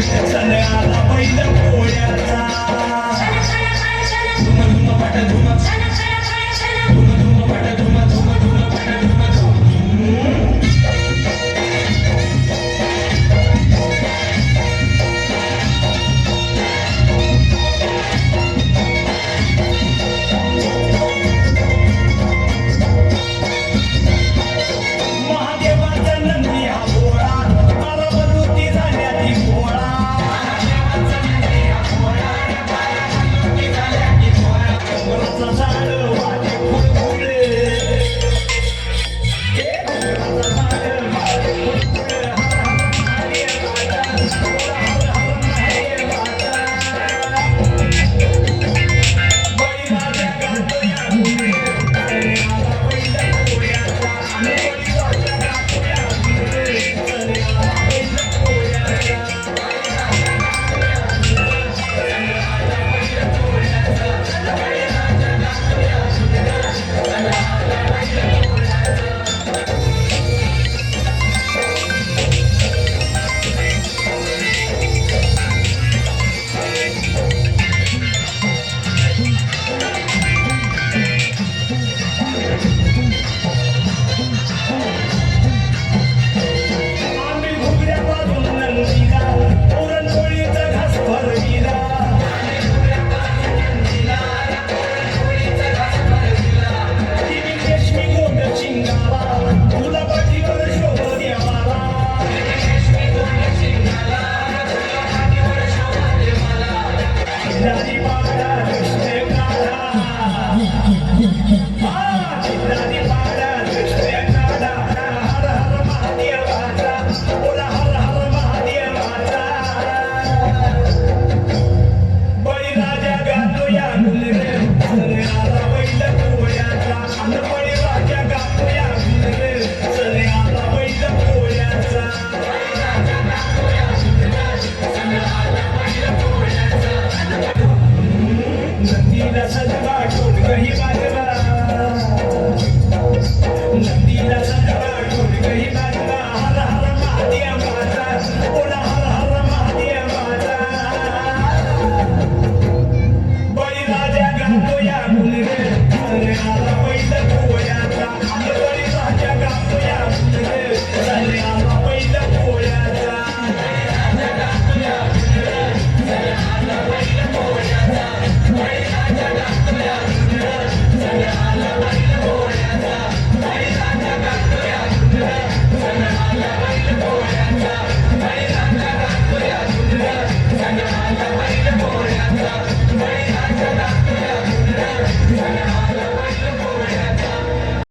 सण आला बैल पोळ्याचा धुम धुम पट धुम धुम धुम पट धुम धुम धुम पट धुम धुम महादेवाचा नंदी हा पोळा मला बदुती झाल्या ती पोळा कमळाचं झाड वाटे फुलफुले कमळाचं झाड वाटे फुलफुले हर हर महादेव माता बैलाच्या गातोया गुरे सण आला बैल पोळ्याचा बैलाच्या गातोया गुरे सण आला बैल पोळ्याचा आम्ही घुगड्या बाजून नंदीला पुरणपोळीचा घास भरविला तिने रेशमी गोंड शिंगाला गुलाबाटीवर शोभ देवाला चिल्लारी पाडा कृष्ण काढा चिल्लारी पाडा कृष्ण काढा हर हर महादेवाचा बोला हर